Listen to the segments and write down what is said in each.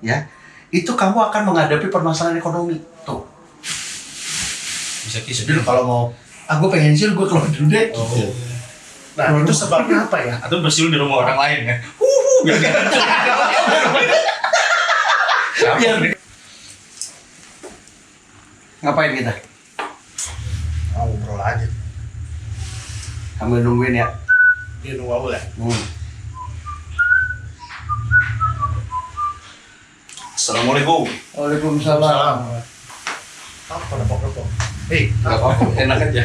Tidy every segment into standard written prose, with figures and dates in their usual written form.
ya, itu kamu akan menghadapi permasalahan ekonomi. Tuh. Bisa kisah Dulu kalau mau, aku pengen sih gue keluar dulu deh. Oh. Gitu. Nah, itu sebabnya apa ya? Atau bersiul di rumah orang lain kan? Biar Biar ngapain kita? Ngobrol aja. Sambil nungguin ya. Dia nunggu aku ya. Assalamualaikum. Waalaikumsalam. Apa nepok-nepok? Gak apa-apa, enak aja.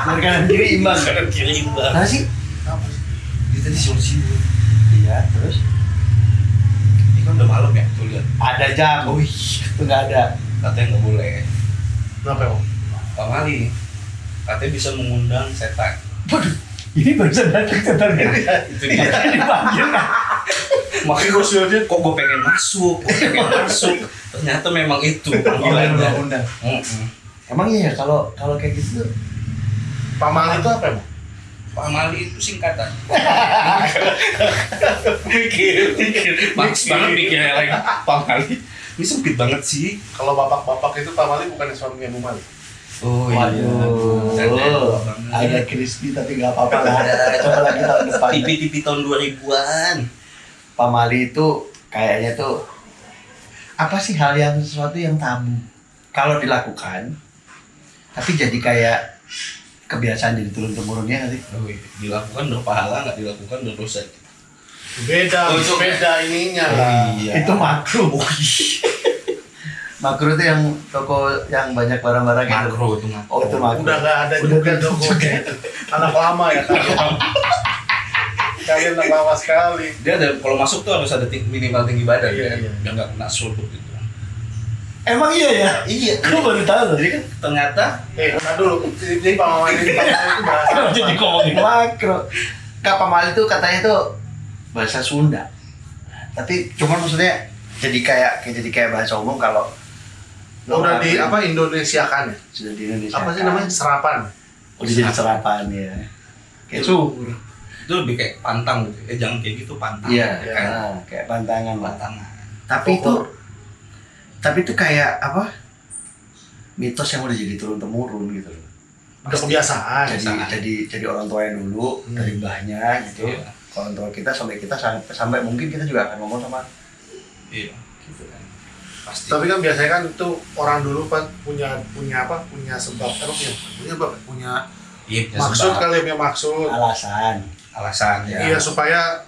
Dari kanan kiri imbang. Kanan kiri imbang. Nah sih? Apa sih? Dia tadi siul-siul. Iya, terus? Ini kan udah malam ya, tuh lihat. Ada jam. Wih, itu nggak ada. Katanya nggak boleh. Kenapa emang? Pak Mali, katanya bisa mengundang setan. Waduh, ini barusan datang setan ya? Itu dia. Dipanggil kan? Makanya gue siulnya, kok gue pengen masuk. Ternyata memang itu panggilannya. Undang. Emang iya ya, kalau kayak gitu tuh Pamal itu apa emang? Pak Mali itu singkatan. Mikir. Maks banget mikirnya lagi. Pak Mali, ini sempit banget sih. Kalau bapak-bapak itu Pamali bukan suaminya Bu Mali. Oh waduh, agak crispy tapi nggak apa-apa lah. Coba lagi tahun depan. TV tahun 2000-an. Pak Mali itu kayaknya tuh apa sih hal yang sesuatu yang tabu kalau dilakukan, tapi jadi kayak kebiasaan jadi turun-temurunnya nanti. Oh, iya. Dilakukan berpahala, nggak dilakukan berdosa. Beda, Oh, itu beda ininya Oh, lah. iya. Itu makro. Makro itu yang toko yang banyak barang-barang gitu. Makro itu makro. Oh, itu makro. Udah nggak ada Udah juga tutup tokonya itu. Anak lama ya kalian. Kalian anak lama sekali. Dia ada, kalau masuk tuh harus ada minimal tinggi badan Iya, kan, iya. biar nggak kena sudut gitu. Emang iya ya? Iya. Gue baru tahu. Jadi kan ternyata Nah dulu, jadi Pak Mali itu bahasa apa? jadi ngomongin Makro. Kak Pak Mali itu katanya tuh bahasa Sunda. Tapi cuman maksudnya jadi kayak bahasa umum kalau Udah di apa Indonesiakan ya? sudah di Indonesia. Apa sih namanya? Serapan. Udah jadi serapan ya. Kayak subur. itu lebih kayak pantang gitu. Jangan kayak gitu, pantang. Iya, Ya kan? kayak pantangan lah. Pantangan. Tapi itu kayak apa? Mitos yang udah jadi turun temurun gitu loh. Udah kebiasaan. Jadi orang tua yang dulu dari mbahnya gitu. Iya. Orang tua kita sampai mungkin kita juga akan ngomong sama Iya. Gitu kan. Pasti. Tapi kan biasanya kan itu orang dulu kan punya apa? Punya sebab punya Iya, punya maksud sebab, kali punya maksud. alasan ya. Iya supaya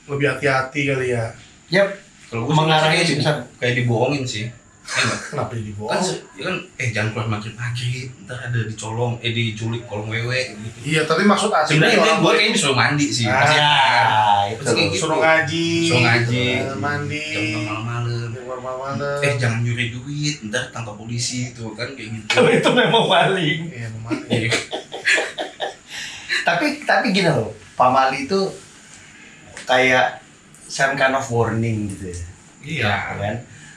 lebih hati-hati kali ya. Yap, Kalau gue mengarahnya sih sih besar. kayak dibohongin sih. Enggak. Kenapa jadi Kan, bohong? kan jangan keluar maghrib, ntar ada dicolong, diculik kolong wewe gitu. Iya, tapi maksud aslinya Sebenarnya orang gue kayaknya disuruh mandi sih. Ah, Pasti kan. itu. Pasti kayak gitu. suruh ngaji, mandi, Jangan malam-malam. malam-malam. Jangan nyuri duit, ntar tangkap polisi tuh kan kayak gitu. Itu memang maling. Iya, memang. Iya. Tapi gini loh, Pak Mali itu kayak some kind of warning gitu ya. Iya. Kan?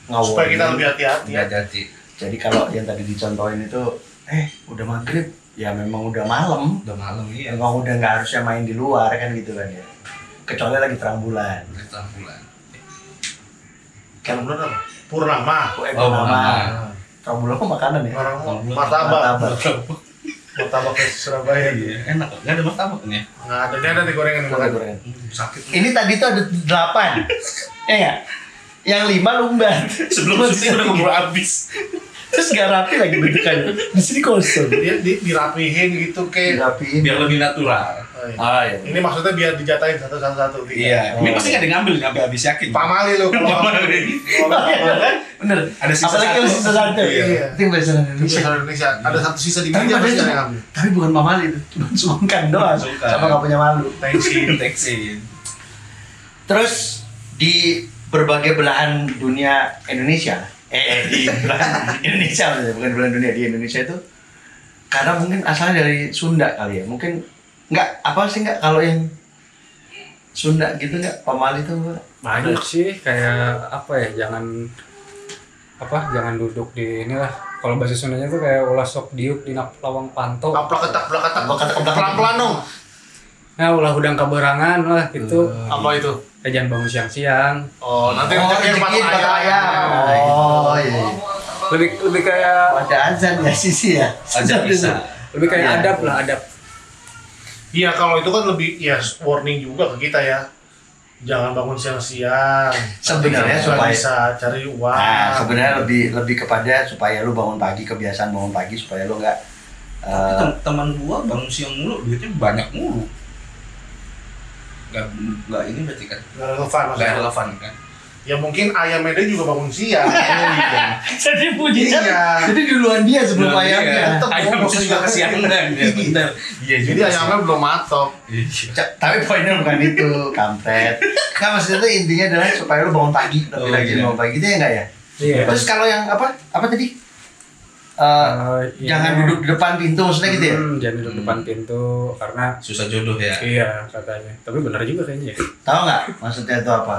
Supaya kita lebih hati-hati ya. Hati-hati. Jadi kalau yang tadi dicontohin itu, udah maghrib, ya memang udah malam. Udah malam iya. Memang udah nggak harusnya main di luar kan gitu kan ya. Kecuali lagi terang bulan. Udah bulan. Kalau bulan apa? Purnama. Purnama. Terang bulan kok makanan ya? Orang Purnama. martabak. Martabak ke Surabaya. Iya, enak. Enggak ada martabak nih. Nggak ada, dia ada di gorengan yang makan. Gorengan. Sakit. Ini tadi tuh ada 8. Ya nggak? Yang 5 lumbat. Sebelum syuting udah keburu habis. Terus gak rapi lagi bentukannya. Di sini kosong. Dia dirapihin gitu kayak. Dirapiin. Biar lebih natural. Oh, iya. Iya. Ini maksudnya biar dijatahin satu-satu. Iya. Ini pasti nggak ada ngambil sampai habis yakin. Pak Mali lo kalau Bener. Ada sisa Apalagi satu. yang sisa satu. Iya. Itu yang bahasa Indonesia. Bisa Indonesia. Ada satu sisa di Tapi meja padahal pasti ada cuma- yang ambil. Tapi bukan Pak Mali itu, cuma sungkan doang. Sungkan. Sama gak punya malu. Tensin. Teksin. Terus di berbagai belahan dunia Indonesia, di belahan Indonesia maksudnya, bukan belahan dunia, di Indonesia itu karena mungkin asalnya dari Sunda kali ya, mungkin nggak kalau yang Sunda gitu nggak, Pak Mali itu Banyak sih kayak apa ya, jangan duduk di inilah. Kalau bahasa Sundanya tuh kayak ulah sok diuk di lawang panto. Kaplak ketak pelan-pelan dong. Nah, ulah hudang kaberangan lah gitu. Apa itu? Jangan bangun siang-siang. Oh, nanti rezekiin patok patok ayam. lebih kayak Ada azan ya sisi ya. Aja bisa. lebih kayak Iya. adab lah, adab. Iya, kalau itu kan lebih ya warning juga ke kita ya. Jangan bangun siang-siang. Sebenarnya Nanti supaya- bisa cari uang. Nah, sebenarnya lebih kepada supaya lu bangun pagi, kebiasaan bangun pagi supaya lu nggak Teman gua bangun siang mulu, duitnya banyak mulu. Nggak ini berarti kan? Nggak relevan Nggak maksudnya. relevan kan? Ya mungkin ayamnya dia juga bangun siang. jadi puji Iya. Jadi duluan dia sebelum Iya. ayamnya. Tetep Ayam gua bisa juga kesiangan ya bener. Iya Jadi juga sih. ayamnya belum matok. Iya. Tapi poinnya bukan itu, kampret. Kan maksudnya tuh intinya adalah supaya lu bangun pagi, lebih Oh, rajin iya. bangun pagi itu ya enggak ya? Iya. Terus kalau yang apa tadi? Iya. Jangan duduk di depan pintu maksudnya gitu ya? Jangan duduk depan pintu karena Susah jodoh ya. iya katanya. Tapi benar juga kayaknya. Tahu nggak maksudnya itu apa?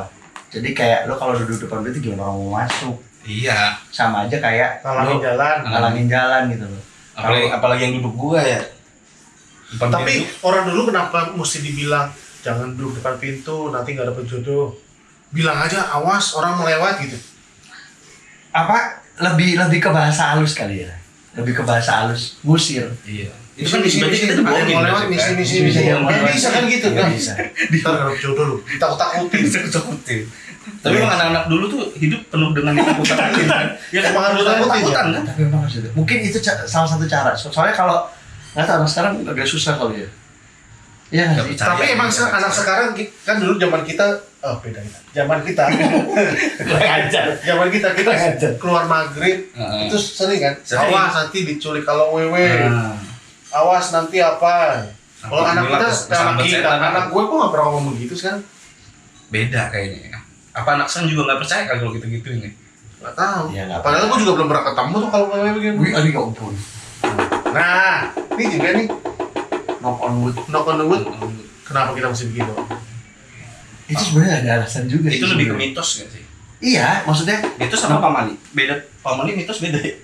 Jadi kayak lu kalau duduk depan pintu gimana orang mau masuk? Iya. Sama aja kayak Ngalangin lu jalan. ngalangin jalan gitu loh. Apalagi yang duduk gua ya. Depan Tapi pintu. orang dulu kenapa mesti dibilang jangan duduk depan pintu, nanti nggak dapet jodoh. Bilang aja, awas orang melewat gitu. Apa lebih ke bahasa halus kali ya? Lebih ke bahasa halus, ngusir. Iya. Itu kan berarti kita ada yang dibohongin mau lewat, berarti kan? misi. Bisa, yang mau Ya lewat. bisa kan gitu Nggak kan? bisa. Ntar nggak dapet jodoh lu, ditakut-takutin. Takut-takutin. Tapi emang anak-anak dulu tuh hidup penuh dengan takut-takutin kan? Ya Emang harus takutan kan? Tapi memang harus itu. Mungkin itu salah satu cara. Soalnya kalau nggak tahu anak sekarang agak susah kali ya. Iya nggak Nggak sih? percaya. Tapi emang anak sekarang kan dulu zaman kita, beda kita. Zaman kita, zaman kita Ngajar. keluar maghrib Heeh. itu sering kan. Sering. Awas nanti diculik kalau wewe. Nah, Awas nanti apa? Kalau anak inilah kita, kesambat anak kita, setan. anak gue kok nggak pernah ngomong begitu sekarang. beda kayaknya ya. Apa anak sekarang juga nggak percaya kali kalau gitu-gitu ini? Nggak tahu. Iya, nggak Padahal gue juga belum pernah ketemu tuh kalau wewe begini. Wih, aduh ya ampun. Nah, ini juga nih Knock on wood. knock on the wood. Kenapa kita mesti begitu? Itu sebenarnya ada alasan juga Itu sih lebih ke sebenarnya. mitos nggak sih? Iya, maksudnya Mitos sama pamali? Beda. Pamali mitos beda ya?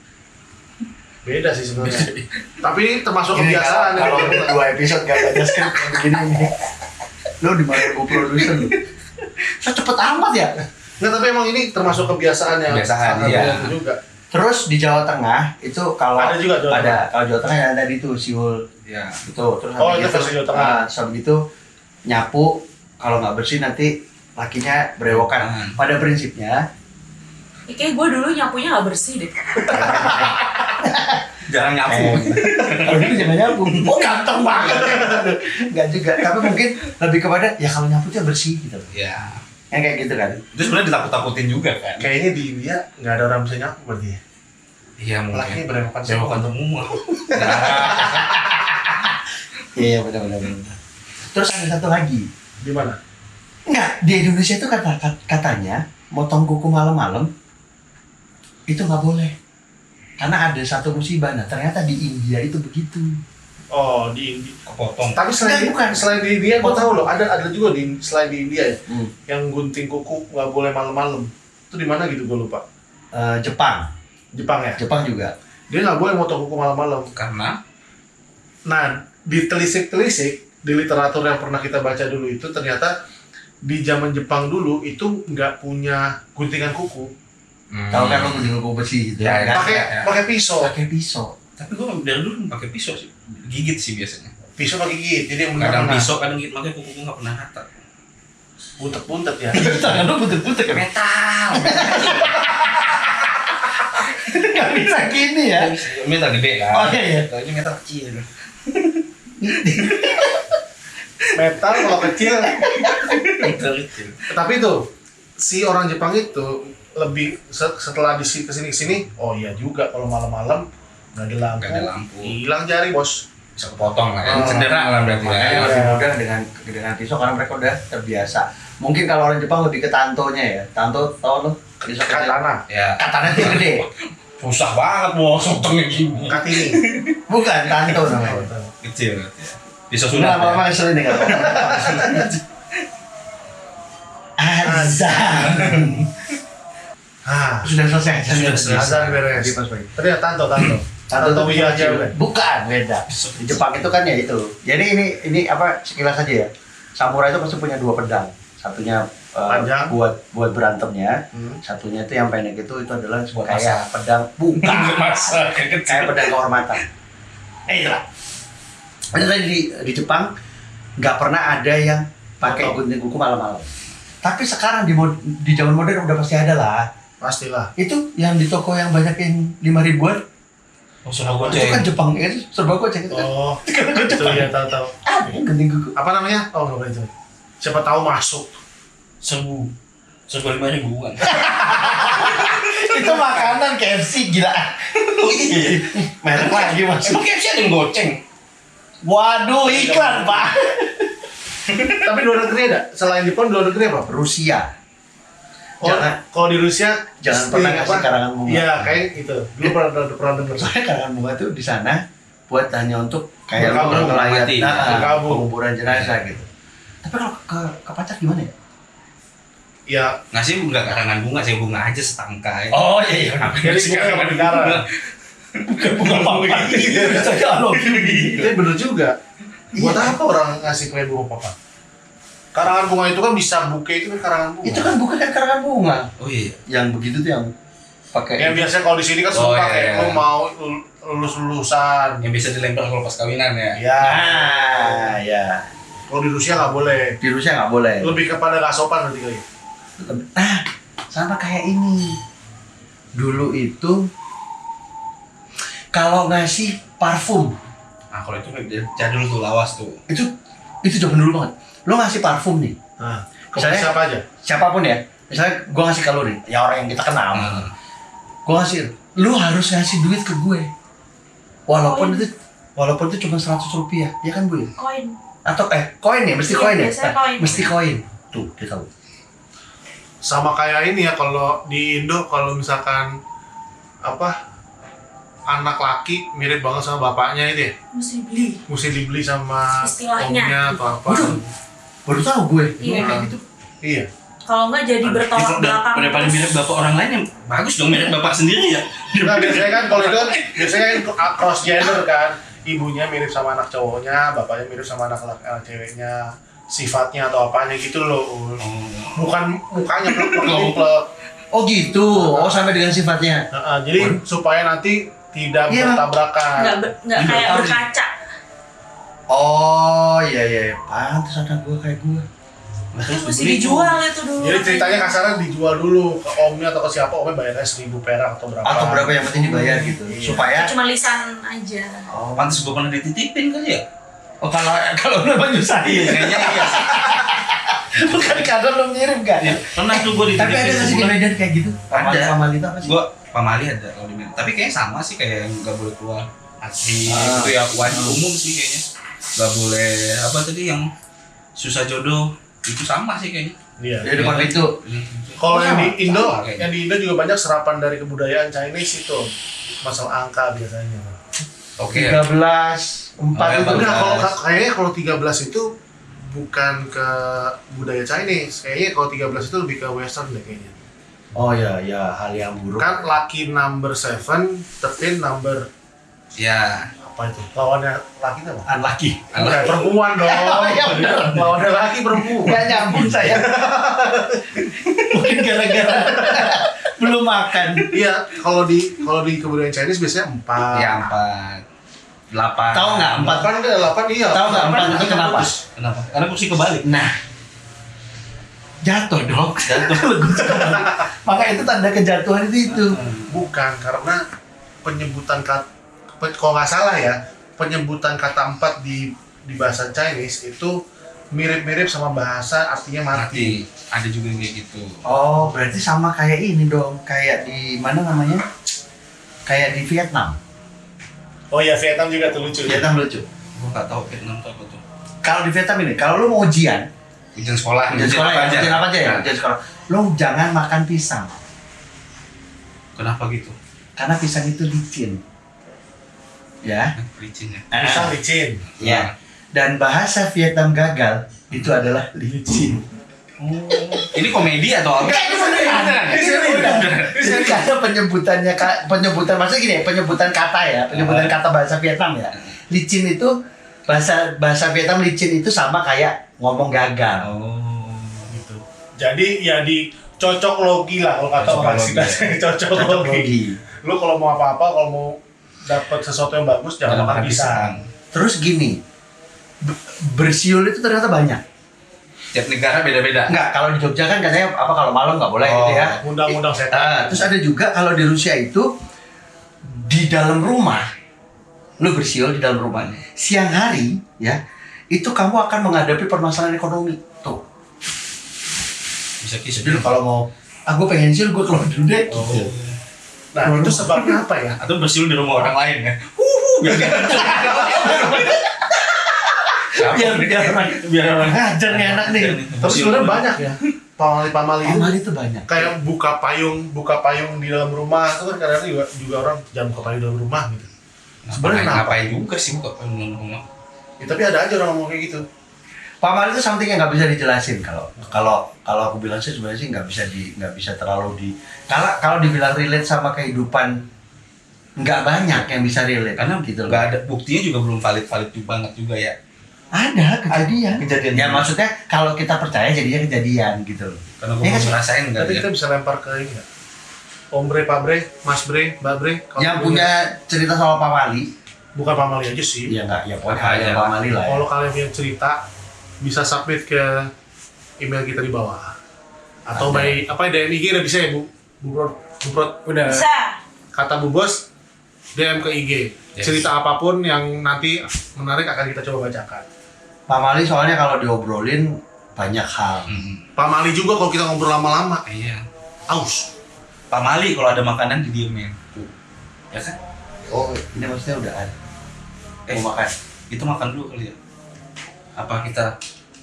Beda sih sebenarnya. Tapi ini termasuk ini kebiasaan. kalau ya. 2 episode gak baca skrip kayak begini nih. Lo di mana gue produser lu? So cepet amat ya. Nggak, tapi emang ini termasuk kebiasaan yang Kebiasaan, sangat iya. begitu juga. Terus di Jawa Tengah itu kalau Ada juga Jawa Tengah. kalau Jawa Tengah yang tadi tuh Siul Iya. itu terus Oh, habis itu versi Jawa Tengah. terus habis itu nyapu kalau nggak bersih nanti lakinya berewokan. Pada prinsipnya Kayak gue dulu nyapunya gak bersih deh. Jarang nyapu. kalau gitu jangan nyapu. Oh ganteng banget. Nggak juga. Tapi mungkin lebih kepada ya kalau nyapu tuh bersih gitu. Iya. Yang kayak gitu kan. Itu sebenarnya ditakut-takutin juga kan? Kayaknya di India nggak ada orang bisa nyapu berarti ya. Iya Lakinya mungkin. berewokan Berewokan semua. semua. Iya benar. Terus ada satu lagi. Di mana? Enggak, di Indonesia itu katanya motong kuku malam-malam itu nggak boleh. Karena ada satu musibah. Nah, ternyata di India itu begitu. Oh, di India. Kepotong. Tapi selain Enggak, bukan. selain di India, gue tahu loh, ada juga di selain di India ya, Hmm. yang gunting kuku nggak boleh malam-malam. Itu di mana gitu gue lupa. Jepang, Jepang ya. Jepang juga. Dia nggak boleh motong kuku malam-malam. Karena Nah, ditelisik-telisik di literatur yang pernah kita baca dulu itu ternyata di zaman Jepang dulu itu nggak punya guntingan kuku. Tahu kan lo gunting kuku besi gitu. Ya, kan? Pakai pisau. Pakai pisau. tapi gue dari dulu pakai pisau sih. Gigit sih biasanya. Pisau pakai gigit. Jadi yang Kadang benar pisau, kadang gigit, makanya kuku gue nggak pernah rata. buntet-buntet ya. Tangan lo puter-puter kan? Metal. Nggak bisa gini ya. Metal gede kan? Oh iya. Kalau ini metal kecil. Metal kalau kecil. Metal kecil. Tapi itu si orang Jepang itu lebih setelah kesini, oh iya juga kalau malam-malam nggak ada lampu, Nggak ada lampu. hilang jari bos. Bisa kepotong lah ya. Oh. Cedera lah berarti Makanya ya. lebih mudah dengan pisau karena mereka udah terbiasa. Mungkin kalau orang Jepang lebih ke tantonya ya. Tanto tau lo? Pisau Katana, Ya. Katanya tuh gede. Susah banget bos, potongnya gini. katini. Bukan tanto namanya. Kecil berarti ya. Pisau Sudah sunat ya. lama-lama kesel ini kalau azan. Sudah selesai. Sudah selesai. Azan beres. Di pas pagi. Tapi ya tanto. Tanto tuh iya kecil. aja. Bukan, beda. Di Jepang itu kan ya itu. Jadi ini apa sekilas aja ya. Samurai itu pasti punya 2 pedang. Satunya Panjang. buat berantemnya. Satunya itu yang pendek itu adalah kayak pedang bukan. Masa Kayak pedang kehormatan. Itulah. Itu tadi di Jepang nggak pernah ada yang pakai gunting kuku malam-malam. Tapi sekarang di zaman modern udah pasti ada lah. Pastilah. Itu yang di toko yang banyak yang 5.000-an. Oh, serba Itu kan Jepang, itu serba goceng itu kan. Oh, Itu kan itu Jepang. ya tahu-tahu. Ada yang gunting kuku. Apa namanya? Oh, nggak boleh itu. Siapa tahu masuk. serba 5.000-an. Itu makanan KFC gila. Oh iya. Merek lagi masuk. Emang KFC ada yang goceng? Waduh, iklan, Pak. Tapi luar negeri ada? Selain Jepang, luar negeri apa? Rusia. Oh, kalau di Rusia Jangan pernah ngasih karangan bunga. Iya, kayak itu. Dulu pernah dengar. Soalnya karangan bunga tuh di sana buat hanya untuk kayak Berkabung, ngelayat mati. Berkabung. penguburan jenazah gitu. Tapi kalau ke pacar gimana ya? Ya, Ngasih enggak karangan bunga, saya bunga aja setangkai. Oh iya. jadi bunga negara. Bukan bunga apa-apa. Saya Itu bener juga. Buat apa orang ngasih kue bunga papa? Karangan bunga itu kan bisa buke, itu kan karangan bunga. itu kan bukan karangan bunga. Oh iya. Yang begitu tuh yang pakai. Yang biasanya kalau di sini kan Oh, suka iya, kayak iya. lu mau lulus-lulusan. Yang bisa dilempar kalau pas kawinan ya. Ya, Ya. kalau di Rusia nggak boleh. Di Rusia nggak boleh. Lebih kepada nggak sopan berarti kali. Nah, sama kayak ini. Dulu itu kalau ngasih parfum Nah, kalau itu jadul tuh lawas tuh. itu zaman dulu banget. Lo ngasih parfum nih, Nah, Misalnya- siapa aja? siapapun ya. Misalnya gua ngasih ke lo nih, ya orang yang kita kenal. Hmm. Gua ngasih, lu harus ngasih duit ke gue. Walaupun itu cuma 100 rupiah, ya kan gue? Koin. Atau koin ya, mesti Iya, koin ya? biasanya koin. Mesti koin. Tuh, dia tahu. Sama kayak ini ya, kalau di Indo kalau misalkan apa anak laki mirip banget sama bapaknya itu ya, mesti dibeli sama Istilahnya. omnya atau apa. Waduh. Baru tahu gue. Iya. Kayak gitu. Iya. Kalau nggak jadi bertolak belakang. Daripada mirip bapak orang lain yang bagus dong mirip bapak sendiri ya. Nah, biasanya kan kalau itu kan biasanya kan cross gender kan, ibunya mirip sama anak cowoknya, bapaknya mirip sama anak ceweknya, sifatnya atau apanya gitu loh. Bukan mukanya plek-plek. Oh gitu. Oh sampai dengan sifatnya. Jadi supaya nanti tidak Iya. bertabrakan. Nggak kayak berkaca. Oh iya. Pantes anak gue kayak gue. Kan mesti dijual itu dulu. Jadi ceritanya kasarnya dijual dulu ke omnya atau ke siapa, omnya bayarnya 1.000 perak atau berapa. Atau berapa yang penting dibayar gitu. Iya. Supaya. Cuma lisan aja. Oh, pantas gue pernah dititipin kali ya? Oh kalau memang nyusahin. Kayaknya iya sih. Bukan karena lo ngirim kan? Iya, pernah tuh gue Tapi dititipin. ada nggak sih di Medan kayak gitu? Ada. Pamali itu apa sih? Gue pamali ada kalau di Medan. Tapi kayaknya sama sih kayak yang nggak boleh keluar asli Ah. itu ya wajib umum sih kayaknya. Nggak boleh apa tadi yang susah jodoh itu sama sih kayaknya. Iya. Di depan itu. Kalau yang di Sama, Indo, sama kayaknya. yang di Indo juga banyak serapan dari kebudayaan Chinese itu. Masalah angka biasanya. Oke. 13, 4 Oh, ya, itu. bagus. Enggak, kayaknya kalau 13 itu bukan ke budaya Chinese. Kayaknya kalau 13 itu lebih ke western deh kayaknya. Oh ya, hal yang buruk. Kan lucky number 7, 13 number Ya. apa itu? Lawannya laki itu apa? Unlucky. Bukan, perempuan dong. Iya, bener. Lawannya laki perempuan. Nggak nyambung saya. Mungkin gara-gara belum makan. Iya, kalau di kebudayaan Chinese biasanya 4. Ya 4. 8. Tahu nggak 4? 8 ke 8 iya. Tahu nggak 4 itu kenapa? Kenapa? Karena kursi kebalik. Nah, jatuh dong. Maka itu tanda kejatuhan itu. Bukan, karena penyebutan kata, kalau nggak salah ya, penyebutan kata 4 di bahasa Chinese itu mirip-mirip sama bahasa artinya mati. Ada juga yang kayak gitu. Oh, berarti sama kayak ini dong. Kayak di mana namanya? Kayak di Vietnam. Oh iya, Vietnam juga tuh lucu. Vietnam lucu. Gue nggak tahu Vietnam tuh apa tuh. Kalau di Vietnam ini, kalau lu mau ujian Ujian apa aja ya, Nah, ujian sekolah. Lu jangan makan pisang, Kenapa gitu? karena pisang itu licin. Ya. Licin ya. Pisang licin. Ya. Dan bahasa Vietnam gagal itu adalah licin. Ini komedi atau apa? Enggak, itu beneran. Jadi karena penyebutan maksudnya gini, penyebutan kata ya, penyebutan kata bahasa Vietnam ya. Licin itu bahasa Vietnam licin itu sama kayak ngomong gagal. Oh. Gitu. Jadi ya di cocok logi lah kalau kata orang Cocok sih. Cocok logi. Lu kalau mau apa-apa, kalau mau dapat sesuatu yang bagus jangan makan pisang. Terus gini, bersiul itu ternyata banyak. Tiap negara beda-beda. Enggak, kalau di Jogja kan katanya apa kalau malam nggak boleh gitu ya. Undang-undang setan. Terus ada juga kalau di Rusia itu di dalam rumah, lu bersiul di dalam rumahnya. Siang hari ya, itu kamu akan menghadapi permasalahan ekonomi. Tuh. Bisa kisah. Jadi lu kalau mau, gue pengen siul, gue keluar dulu deh. Oh. Gitu. Nah, itu sebabnya apa ya? Atau bersiul di rumah orang lain ya. Biar dia biar orang ngajar nih anak nih. Tapi sebenarnya banyak ya. Pamali-pamali itu Amal itu banyak. kayak buka payung di dalam rumah itu kan kadang-kadang juga orang jangan buka payung di dalam rumah gitu. Sebenarnya kenapa? ngapain juga sih buka payung rumah. Ya, tapi ada aja orang ngomong kayak gitu. Pamal itu something yang nggak bisa dijelasin kalau aku bilang sih sebenarnya sih nggak bisa terlalu kalau dibilang relate sama kehidupan nggak banyak yang bisa relate Karena gitu loh. nggak ada buktinya juga belum valid banget juga ya. Ada kejadian. Kejadian. Ya maksudnya kalau kita percaya jadinya kejadian gitu loh. Karena gue Ya, belum kan? ngerasain Tapi kali ya. kita bisa lempar ke ini nggak? Om Bre, Pak Bre, Mas Bre, Mbak Bre. kalau Yang punya cerita soal Pamali, bukan pamali aja sih. ya nggak ya pokoknya Apa ada aja. Pamali lah. Ya. Kalau kalian punya cerita bisa submit ke email kita di bawah. Atau Ada. by DM IG udah bisa ya Bu? Bu Prot. Udah. Bisa. Kata Bu Bos DM ke IG. Yes. Cerita apapun yang nanti menarik akan kita coba bacakan. Pamali soalnya kalau diobrolin banyak hal. Pamali juga kalau kita ngobrol lama-lama. Iya. Aus. Pak Mali kalau ada makanan didiemin. Ya kan? Oh, ini maksudnya udah ada. Mau makan. Itu makan dulu kali ya. Apa kita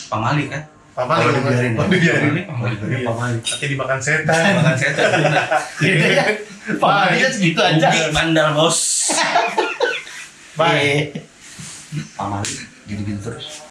Pak Mali kan? Pamali Kalau dibiarin ya. Oh, dibiarin. Iya. Pamali. Nanti dimakan setan. Makan setan. Iya ya. Pamali kan segitu aja. Ugi bandar bos. Bye. Pamali gitu-gitu terus.